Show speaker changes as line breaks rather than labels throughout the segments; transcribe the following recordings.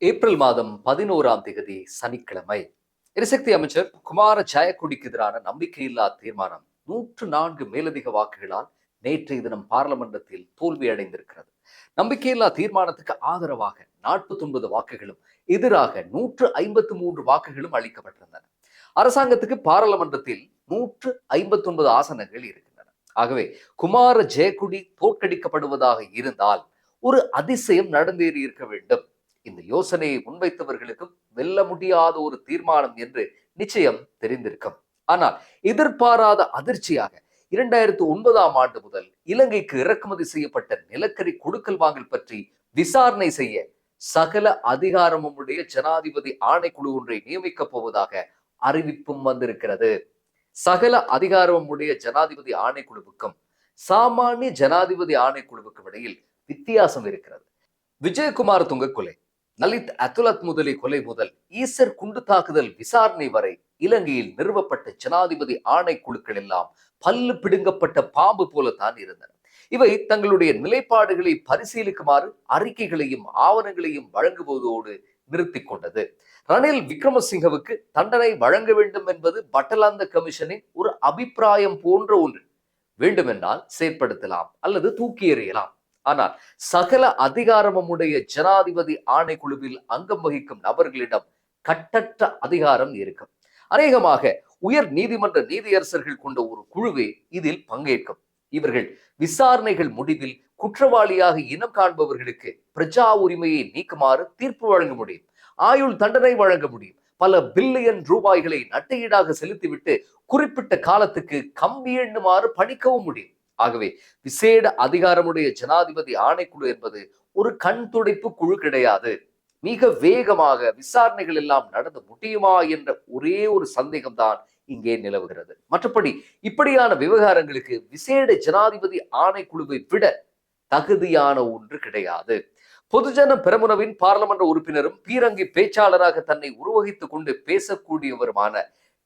April மாதம் 11ஆம் தேதி சனிக்கிழமை எரிசக்தி அமைச்சர் குமார ஜெயக்குடிக்கு எதிரான நம்பிக்கையில்லா தீர்மானம் 104 மேலதிக வாக்குகளால் நேற்றைய தினம் பார்லமெண்டத்தில் தோல்வி அடைந்திருக்கிறது. நம்பிக்கையில்லா தீர்மானத்துக்கு ஆதரவாக 49 வாக்குகளும் எதிராக 153 வாக்குகளும் அளிக்கப்பட்டிருந்தன. அரசாங்கத்துக்கு பாராளுமன்றத்தில் 159 ஆசனங்கள் இருக்கின்றன. ஆகவே குமார ஜெயக்குடி தோற்கடிக்கப்படுவதாக இருந்தால் ஒரு அதிசயம் நடந்தேறி இருக்க வேண்டும். இந்த யோசனையை முன்வைத்தவர்களுக்கும் வெல்ல முடியாத ஒரு தீர்மானம் என்று நிச்சயம் தெரிந்திருக்கும். ஆனால் எதிர்பாராத அதிர்ச்சியாக 2009ஆம் ஆண்டு முதல் இலங்கைக்கு இறக்குமதி செய்யப்பட்ட நிலக்கரி கொடுக்கல் வாங்கல் பற்றி விசாரணை செய்ய சகல அதிகாரமும் உடைய ஜனாதிபதி ஆணைக்குழு ஒன்றை நியமிக்கப் போவதாக அறிவிப்பும் வந்திருக்கிறது. சகல அதிகாரமும் உடைய ஜனாதிபதி ஆணைக்குழுவுக்கும் சாமானிய ஜனாதிபதி ஆணைக்குழுவுக்கும் இடையில் வித்தியாசம் இருக்கிறது. விஜயகுமார் துங்க கொலை, லலித் அத்துலத் முதலி கொலை முதல் ஈசர் குண்டு தாக்குதல் விசாரணை வரை இலங்கையில் நிறுவப்பட்ட ஜனாதிபதி ஆணைக்குழுக்கள் எல்லாம் பல்லு பிடுங்கப்பட்ட பாம்பு போலத்தான் இருந்தன. இவை தங்களுடைய நிலைப்பாடுகளை பரிசீலிக்குமாறு அறிக்கைகளையும் ஆவணங்களையும் வழங்குவதோடு நிறுத்தி கொண்டது. ரணில் விக்ரமசிங்கவுக்கு தண்டனை வழங்க வேண்டும் என்பது பட்டலாந்த கமிஷனின் ஒரு அபிப்பிராயம் போன்ற ஒன்று. வேண்டுமென்றால் செயற்படுத்தலாம் அல்லது தூக்கி எறியலாம். ஆனால் சகல அதிகாரமும் உடைய ஜனாதிபதி ஆணைக்குழுவில் அங்கம் வகிக்கும் நபர்களிடம் கட்டற்ற அதிகாரம் இருக்கும். அநேகமாக உயர் நீதிமன்ற நீதியரசர்கள் கொண்ட ஒரு குழுவே இதில் பங்கேற்கும். இவர்கள் விசாரணைகள் முடிவில் குற்றவாளியாக இனம் காண்பவர்களுக்கு பிரஜா உரிமையை நீக்குமாறு தீர்ப்பு வழங்க முடியும், ஆயுள் தண்டனை வழங்க முடியும், பல பில்லியன் ரூபாய்களை நட்டையீடாக செலுத்திவிட்டு குறிப்பிட்ட காலத்துக்கு கம்பி எண்ணுமாறு பணிக்கவும் முடியும். ஆகவே விசேட அதிகாரமுடைய ஜனாதிபதி ஆணைக்குழு என்பது ஒரு கண் துடைப்பு குழு கிடையாது. மிக வேகமாக விசாரணைகள் எல்லாம் நடந்து முடியுமா என்ற ஒரே ஒரு சந்தேகம் தான் இங்கே நிலவுகிறது. மற்றபடி இப்படியான விவகாரங்களுக்கு விசேட ஜனாதிபதி ஆணைக்குழுவை விட தகுதியான ஒன்று கிடையாது. பொதுஜன பெரமுனவின் பாராளுமன்ற உறுப்பினரும் பீரங்கி பேச்சாளராக தன்னை உருவகித்துக் கொண்டு பேசக்கூடியவருமான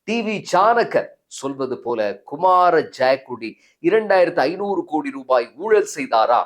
டிவி சாணக்கர் சொல்வது போல குமார ஜெயக்குடி 2500 கோடி ரூபாய் ஊழல் செய்தாரா?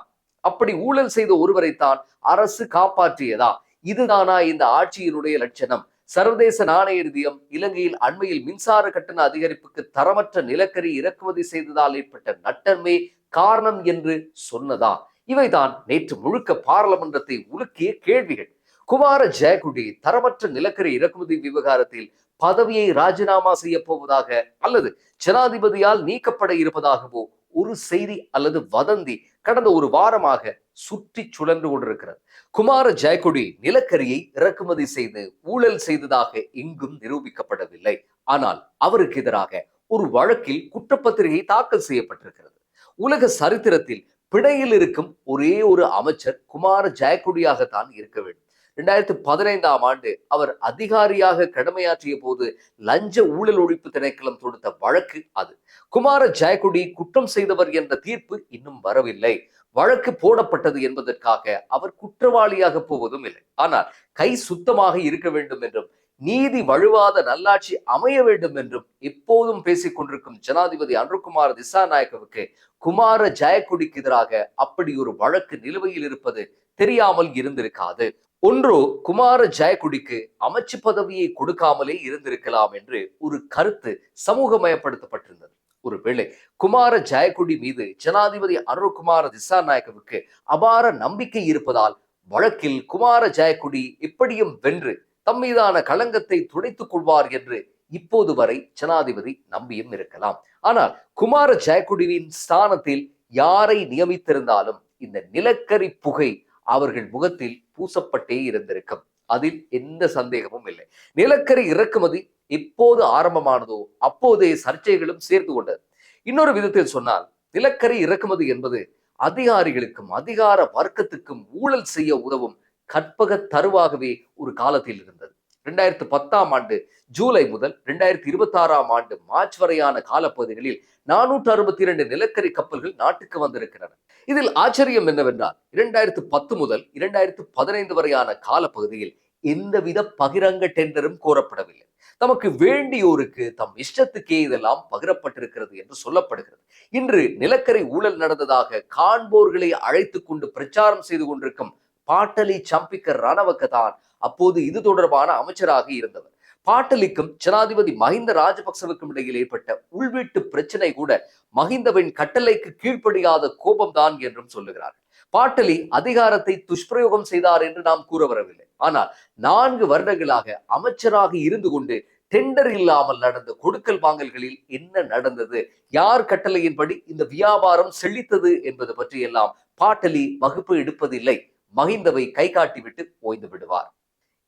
அப்படி ஊழல் செய்த ஒருவரைத்தான் அரசு காப்பாற்றியதா? இதுதானா இந்த ஆட்சியினுடைய லட்சணம்? சர்வதேச நாணய நிதியம் இலங்கையில் அண்மையில் மின்சார கட்டண அதிகரிப்புக்கு தரமற்ற நிலக்கரி இறக்குமதி செய்ததால் ஏற்பட்ட நட்டமே காரணம் என்று சொன்னதா? இவைதான் நேற்று முழுக்க பாராளுமன்றத்தை உலுக்கிய கேள்விகள். குமார ஜெயக்குடி தரமற்ற நிலக்கரி இறக்குமதி விவகாரத்தில் பதவியை ராஜினாமா செய்ய போவதாக அல்லது ஜனாதிபதியால் நீக்கப்பட இருப்பதாகவோ ஒரு செய்தி அல்லது வதந்தி கடந்த ஒரு வாரமாக சுற்றி சுழன்று கொண்டிருக்கிறது. குமார ஜெயக்குடி நிலக்கரியை இறக்குமதி செய்து ஊழல் செய்ததாக எங்கும் நிரூபிக்கப்படவில்லை. ஆனால் அவருக்கு எதிராக ஒரு வழக்கில் குற்றப்பத்திரிகை தாக்கல் செய்யப்பட்டிருக்கிறது. உலக சரித்திரத்தில் பிணையில் இருக்கும் ஒரே ஒரு அமைச்சர் குமார ஜெயக்குடியாகத்தான் இருக்க வேண்டும். 2015ஆம் ஆண்டு அவர் அதிகாரியாக கடமையாற்றிய போது லஞ்ச ஊழல் ஒழிப்பு திணைக்களம் தொடுத்த வழக்கு அது. குமார ஜெயக்குடி குற்றம் செய்தவர் என்ற தீர்ப்பு இன்னும் வரவில்லை. வழக்கு போடப்பட்டது என்பதற்காக அவர் குற்றவாளியாக போவதும் இல்லை. ஆனால் கை சுத்தமாக இருக்க வேண்டும் என்றும் நீதி வழுவாத நல்லாட்சி அமைய வேண்டும் என்றும் எப்போதும் பேசிக் கொண்டிருக்கும் ஜனாதிபதி அன்ருகுமார் திசாநாயக்கவுக்கு குமார ஜெயக்குடிக்கு எதிராக அப்படி ஒரு வழக்கு நிலுவையில் இருப்பது தெரியாமல் இருந்திருக்காது. ஒன்றோ குமார ஜெயக்குடிக்கு அமைச்சு பதவியை கொடுக்காமலே இருந்திருக்கலாம் என்று ஒரு கருத்து சமூகமயப்படுத்தப்பட்டிருந்தது. ஒருவேளை குமார ஜெயக்குடி மீது ஜனாதிபதி அன்ருகுமார் திசாநாயக்கவுக்கு அபார நம்பிக்கை இருப்பதால் வழக்கில் குமார ஜெயக்குடி எப்படியும் வென்று தம் மீதான களங்கத்தை துடைத்துக் கொள்வார் என்று இப்போது வரை ஜனாதிபதி நம்பியும் இருக்கலாம். ஆனால் குமார ஜெயக்குடியின் ஸ்தானத்தில் யாரை நியமித்திருந்தாலும் இந்த நிலக்கரி புகை அவர்கள் முகத்தில் பூசப்பட்டே இருந்திருக்கும். அதில் எந்த சந்தேகமும் இல்லை. நிலக்கரி இறக்குமதி எப்போது ஆரம்பமானதோ அப்போதே சர்ச்சைகளும் சேர்ந்து கொண்டது. இன்னொரு விதத்தில் சொன்னால் நிலக்கரி இறக்குமதி என்பது அதிகாரிகளுக்கும் அதிகார வர்க்கத்துக்கும் ஊழல் செய்ய உதவும் கற்பக தருவாகவே ஒரு காலத்தில் இருந்தது. 2010ஆம் ஆண்டு ஜூலை முதல் 2026ஆம் ஆண்டு மார்ச் வரையான காலப்பகுதிகளில் 462 நிலக்கரி கப்பல்கள் நாட்டுக்கு வந்திருக்கின்றன. இதில் ஆச்சரியம் என்னவென்றால் 2010 முதல் 2015 வரையான காலப்பகுதியில் எந்தவித பகிரங்க டெண்டரும் கோரப்படவில்லை. தமக்கு வேண்டியோருக்கு தம் இஷ்டத்துக்கே இதெல்லாம் பகிரப்பட்டிருக்கிறது என்று சொல்லப்படுகிறது. இன்று நிலக்கரி ஊழல் நடந்ததாக காண்போர்களை அழைத்துக் கொண்டு பிரச்சாரம் செய்து கொண்டிருக்கும் பாட்டலி சம்பிக்க ரணவக்க தான் அப்போது இது தொடர்பான அமைச்சராக இருந்தவர். பாட்டலிக்கும் ஜனாதிபதி மஹிந்த ராஜபக்சவுக்கும் இடையில் ஏற்பட்ட உள்வீட்டு பிரச்சனை கூட மஹிந்தவின் கட்டளைக்கு கீழ்ப்படியாத கோபம்தான் என்றும் சொல்லுகிறார். பாட்டலி அதிகாரத்தை துஷ்பிரயோகம் செய்தார் என்று நாம் கூற வரவில்லை. ஆனால் 4 வருடங்களாக அமைச்சராக இருந்து கொண்டு டெண்டர் இல்லாமல் நடந்த கொடுக்கல் வாங்கல்களில் என்ன நடந்தது, யார் கட்டளையின்படி இந்த வியாபாரம் செழித்தது என்பது பற்றி எல்லாம் பாட்டலி வகுப்பு எடுப்பதில்லை. மஹிந்தவை கை காட்டிவிட்டு ஓய்ந்து விடுவார்.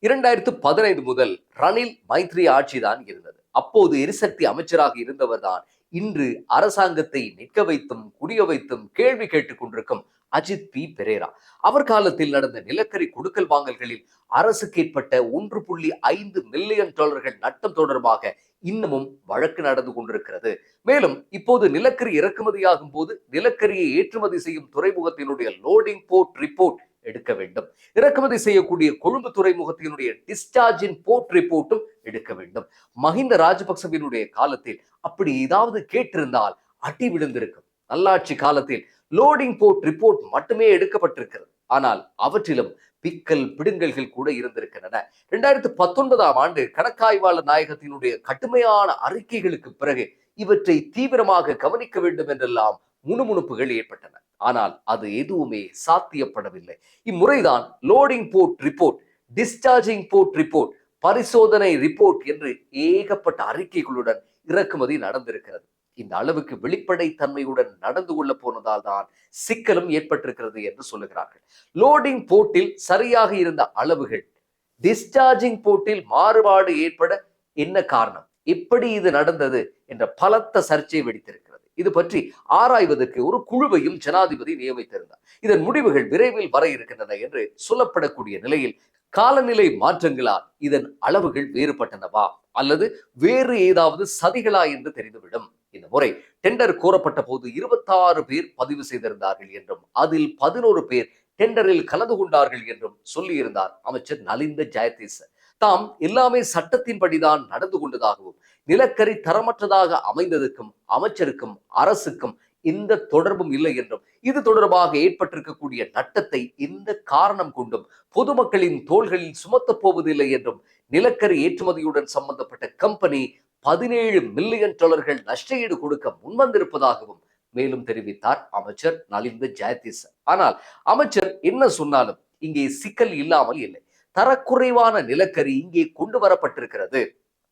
2015 முதல் ரணில் மைத்ரி ஆட்சிதான் இருந்தது. அப்போது எரிசக்தி அமைச்சராக இருந்தவர் தான் இன்று அரசாங்கத்தை நிற்க வைத்தும் குடிய வைத்தும் கேள்வி கேட்டுக் கொண்டிருக்கும் அஜித் பி பெரேரா. அவர் காலத்தில் நடந்த நிலக்கரி கொடுக்கல் வாங்கல்களில் அரசுக்கு ஏற்பட்ட 1.5 மில்லியன் டாலர்கள் நட்டம் தொடர்பாக இன்னமும் வழக்கு நடந்து கொண்டிருக்கிறது. மேலும் இப்போது நிலக்கரி இறக்குமதியாகும் போது நிலக்கரியை ஏற்றுமதி செய்யும் துறைமுகத்தினுடைய லோடிங் போர்ட் ரிப்போர்ட் எடுக்க வேண்டும். இறக்குமதி செய்யக்கூடிய கொழும்பு துறைமுகத்தினுடைய டிஸ்சார்ஜின் போர்ட் ரிப்போர்ட்டும் எடுக்க வேண்டும். மஹிந்த ராஜபக்சவினுடைய காலத்தில் அப்படி ஏதாவது கேட்டிருந்தால் அடி விழுந்திருக்கும். நல்லாட்சி காலத்தில் லோடிங் போர்ட் ரிப்போர்ட் மட்டுமே எடுக்கப்பட்டிருக்கிறது. ஆனால் அவற்றிலும் பிக்கல் பிடுங்கல்கள் கூட இருந்திருக்கின்றன. 2019ஆம் ஆண்டு கணக்காய்வாளர் நாயகத்தினுடைய கடுமையான அறிக்கைகளுக்கு பிறகு இவற்றை தீவிரமாக கவனிக்க வேண்டும் என்றெல்லாம் முணுமுணுப்புகள் ஏற்பட்டன. ஆனால் அது எதுவுமே சாத்தியப்படவில்லை. இம்முறைதான் loading port report, discharging port report, பரிசோதனை ரிப்போர்ட் என்று ஏகப்பட்ட அறிக்கைகளுடன் இறக்குமதி நடந்திருக்கிறது. இந்த அளவுக்கு வெளிப்படை தன்மையுடன் நடந்து கொள்ள போனதால் தான் சிக்கலும் ஏற்பட்டிருக்கிறது என்று சொல்லுகிறார்கள். லோடிங் போர்ட்டில் சரியாக இருந்த அளவுகள் டிஸ்சார்ஜிங் போர்ட்டில் மாறுபாடு ஏற்பட என்ன காரணம், எப்படி இது நடந்தது என்ற பலத்த சர்ச்சை வெடித்திருக்கிறது. இது பற்றி ஆராய்வதற்கு ஒரு குழுவையும் ஜனாதிபதி நியமித்திருந்தார். இதன் முடிவுகள் விரைவில் வர இருக்கின்றன என்று சொல்லப்படக்கூடிய நிலையில் காலநிலை மாற்றங்களால் இதன் அளவுகள் வேறுபட்டனவா அல்லது வேறு ஏதாவது சதிகளா என்று தெரிந்துவிடும். இந்த முறை டெண்டர் கோரப்பட்ட போது 26 பேர் பதிவு செய்திருந்தார்கள் என்றும் அதில் 11 பேர் டெண்டரில் கலந்து கொண்டார்கள் என்றும் சொல்லியிருந்தார் அமைச்சர் நலிந்த ஜெயதீச. தாம் எல்லாமே சட்டத்தின்படிதான் நடந்து கொண்டதாகவும் நிலக்கரி தரமற்றதாக அமைந்ததுக்கும் அமைச்சருக்கும் அரசுக்கும் எந்த தொடர்பும் இல்லை என்றும் இது தொடர்பாக ஏற்பட்டிருக்கக்கூடிய நட்டத்தை எந்த காரணம் கொண்டும் பொதுமக்களின் தோள்களில் சுமத்தப் போவதில்லை என்றும் நிலக்கரி ஏற்றுமதியுடன் சம்பந்தப்பட்ட கம்பெனி 17 மில்லியன் டாலர்கள் நஷ்டஈடு கொடுக்க முன்வந்திருப்பதாகவும் மேலும் தெரிவித்தார் அமைச்சர் நலிந்த ஜெயதீச. ஆனால் அமைச்சர் என்ன சொன்னாலும் இங்கே சிக்கல் இல்லாமல் இல்லை. தரக்குறைவான நிலக்கரி இங்கே கொண்டு வரப்பட்டிருக்கிறது,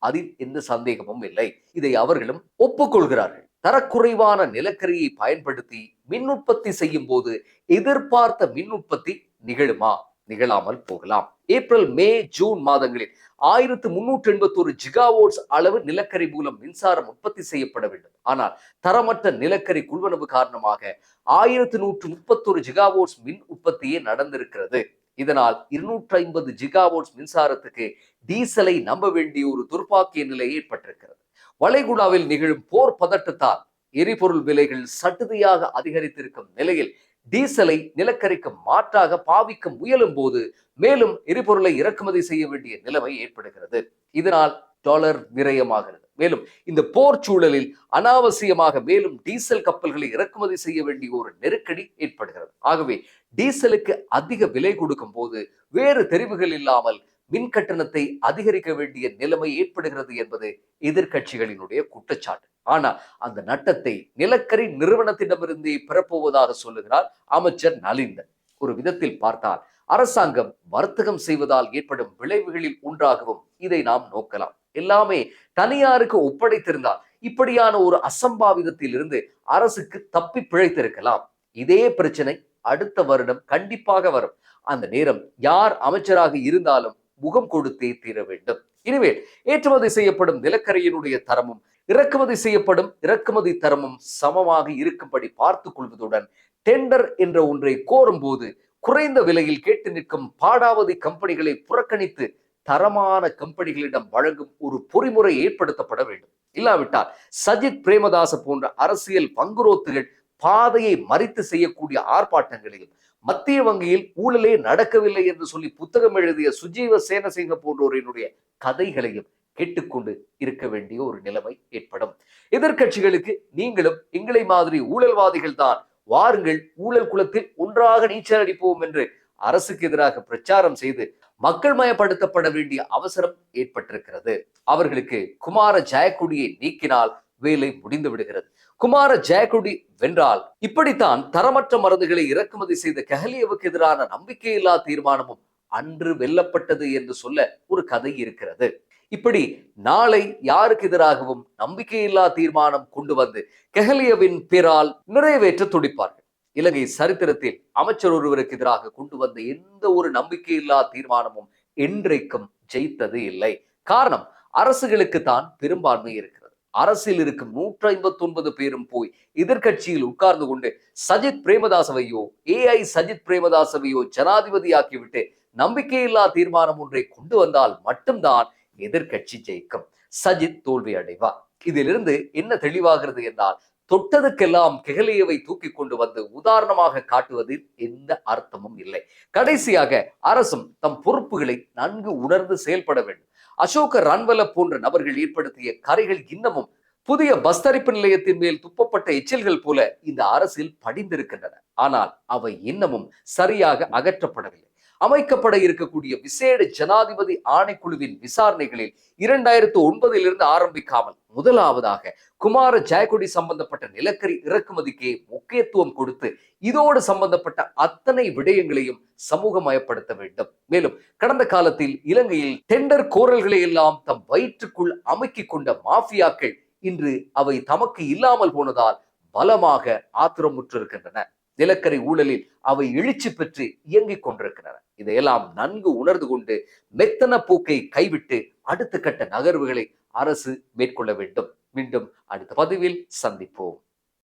அதில் எந்த சந்தேகமும் இல்லை. இதை அவர்களும் ஒப்புக்கொள்கிறார்கள். தரக்குறைவான நிலக்கரியை பயன்படுத்தி மின் உற்பத்தி செய்யும் போது எதிர்பார்த்த மின் உற்பத்தி நிகழுமா? நிகழாமல் போகலாம். ஏப்ரல் மே ஜூன் மாதங்களில் 1381 ஜிகாவோட்ஸ் அளவு நிலக்கரி மூலம் மின்சாரம் உற்பத்தி செய்யப்பட வேண்டும். ஆனால் தரமற்ற நிலக்கரி கொள்வனவு காரணமாக 1131 ஜிகாவோட்ஸ் மின் உற்பத்தியே நடந்திருக்கிறது. இதனால் 250 ஜிகாவோட்ஸ் மின்சாரத்துக்கு டீசலை நம்ப வேண்டிய ஒரு துர்ப்பாக்கிய நிலை ஏற்பட்டிருக்கிறது. வளைகுடாவில் நிகழும் போர் பதட்டத்தால் எரிபொருள் விலைகள் சட்டுதியாக அதிகரித்திருக்கும் நிலையில் டீசலை நிலக்கரிக்கு மாற்றாக பாவிக்க முயலும் போது மேலும் எரிபொருளை இறக்குமதி செய்ய வேண்டிய நிலைமை ஏற்படுகிறது. இதனால் டாலர் விரயமாகிறது. மேலும் இந்த போர் சூழலில் அனாவசியமாக மேலும் டீசல் கப்பல்களை இறக்குமதி செய்ய வேண்டிய ஒரு நெருக்கடி ஏற்படுகிறது. ஆகவே டீசலுக்கு அதிக விலை கொடுக்கும் போது வேறு தெரிவுகள் இல்லாமல் மின் கட்டணத்தை அதிகரிக்க வேண்டிய நிலைமை ஏற்படுகிறது என்பது எதிர்கட்சிகளினுடைய குற்றச்சாட்டு. ஆனால் அந்த நட்டத்தை நிலக்கரி நிறுவனத்திடமிருந்தே பெறப்போவதாக சொல்லுகிறார் அமைச்சர் நலிந்தன். ஒரு விதத்தில் பார்த்தால் அரசாங்கம் வர்த்தகம் செய்வதால் ஏற்படும் விளைவுகளில் ஒன்றாகவும் இதை நாம் நோக்கலாம். எல்லாமே தனியாருக்கு ஒப்படைத்திருந்தால் இப்படியான ஒரு அசம்பாவிதத்தில் இருந்து அரசுக்கு தப்பி பிழைத்திருக்கலாம். இதே பிரச்சனை அடுத்த வருடம் கண்டிப்பாக வரும். அந்த நேரம் யார் அமைச்சராக இருந்தாலும் முகம் கொடுத்தே தீர வேண்டும். இனிமேல் ஏற்றுமதி செய்யப்படும் நிலக்கரியினுடைய தரமும் இறக்குமதி செய்யப்படும் இறக்குமதி தரமும் சமமாக இருக்கும்படி பார்த்துக் கொள்வதுடன் டெண்டர் என்ற ஒன்றை கோரும் போது குறைந்த விலையில் கேட்டு நிற்கும் பாடாவதி கம்பெனிகளை புறக்கணித்து தரமான கம்பெனிகளிடம் வழங்கும் ஒரு பொறிமுறை ஏற்படுத்தப்பட வேண்டும். இல்லாவிட்டால் சஜித் பிரேமதாச போன்ற அரசியல் பங்குரோத்துகள் பாதையை மறித்து செய்யக்கூடிய ஆர்ப்பாட்டங்களையும் மத்திய வங்கியில் ஊழலே நடக்கவில்லை என்று சொல்லி புத்தகம் எழுதிய சுஜீவ சேனசிங்க போன்றோரினுடைய கதைகளையும் கேட்டுக்கொண்டு இருக்க வேண்டிய ஒரு நிலைமை ஏற்படும். எதிர்கட்சிகளுக்கு நீங்களும் எங்களை மாதிரி ஊழல்வாதிகள் தான், வாருங்கள் ஊழல் குளத்தில் ஒன்றாக நீச்சல் அடிப்போம் என்று அரசுக்கு எதிராக பிரச்சாரம் செய்து மக்கள் மயப்படுத்தப்பட வேண்டிய அவசரம் ஏற்பட்டிருக்கிறது. அவர்களுக்கு குமார ஜெயக்குடியை நீக்கினால் வேலை முடிந்து விடுகிறது. குமார ஜெயக்குடி வென்றால் இப்படித்தான் தரமற்ற மருந்துகளை இறக்குமதி செய்த கெஹலியவுக்கு எதிரான நம்பிக்கையில்லா தீர்மானமும் அன்று வெல்லப்பட்டது என்று சொல்ல ஒரு கதை இருக்கிறது. இப்படி நாளை யாருக்கு எதிராகவும் நம்பிக்கையில்லா தீர்மானம் கொண்டு வந்து கெஹலியவின் பேரால் நிறைவேற்ற துடிப்பார்கள். இலங்கை சரித்திரத்தில் அமைச்சர் ஒருவருக்கு எதிராக கொண்டு வந்த எந்த ஒரு நம்பிக்கையில்லா தீர்மானமும் என்றைக்கும் ஜெயித்தது இல்லை. காரணம், அரசுகளுக்கு தான் பெரும்பான்மை இருக்கிறது. அரசில் இருக்கும் 159 பேரும் போய் எதிர்கட்சியில் உட்கார்ந்து கொண்டு சஜித் பிரேமதாசவையோ சஜித் பிரேமதாசவையோ ஜனாதிபதியாக்கிவிட்டு நம்பிக்கையில்லா தீர்மானம் ஒன்றை கொண்டு வந்தால் மட்டும்தான் எதிர்கட்சி ஜெயிக்கும். சஜித் தோல்வி அடைவார். இதிலிருந்து என்ன தெளிவாகிறது என்றால், தொட்டதுக்கெல்லாம் கெஹலியவை தூக்கி கொண்டு வந்து உதாரணமாக காட்டுவதில் எந்த அர்த்தமும் இல்லை. கடைசியாக அரசும் தம் பொறுப்புகளை நன்கு உணர்ந்து செயல்பட வேண்டும். அசோக ரன்வல போன்ற நபர்கள் ஏற்படுத்திய கரைகள் இன்னமும் புதிய பஸ் தரிப்பு நிலையத்தின் மேல் துப்பப்பட்ட எச்சில்கள் போல இந்த அரசில் படிந்திருக்கின்றன. ஆனால் அவை இன்னமும் சரியாக அகற்றப்படவில்லை. அமைக்கப்பட இருக்கக்கூடிய விசேட ஜனாதிபதி ஆணைக்குழுவின் விசாரணைகளில் 2009 ஆரம்பிக்காமல் முதலாவதாக குமார ஜெயக்குடி சம்பந்தப்பட்ட நிலக்கரி இறக்குமதிக்கு முக்கியத்துவம் கொடுத்து இதோடு சம்பந்தப்பட்ட அத்தனை விடயங்களையும் சமூகமயப்படுத்த வேண்டும். மேலும் கடந்த காலத்தில் இலங்கையில் டெண்டர் கோரல்களை எல்லாம் தம் வயிற்றுக்குள் அமுக்கிக் கொண்ட மாஃபியாக்கள் இன்று அவை தமக்கு இல்லாமல் போனதால் பலமாக ஆத்திரமுற்றிருக்கின்றன. நிலக்கரி ஊழலில் அவை எழுச்சி பெற்று இயங்கிக் கொண்டிருக்கின்றன. இதையெல்லாம் நன்கு உணர்ந்து கொண்டு மெத்தன போக்கை கைவிட்டு அடுத்த கட்ட நகர்வுகளை அரசு மேற்கொள்ள வேண்டும். மீண்டும் அடுத்த பதிவில் சந்திப்போம்.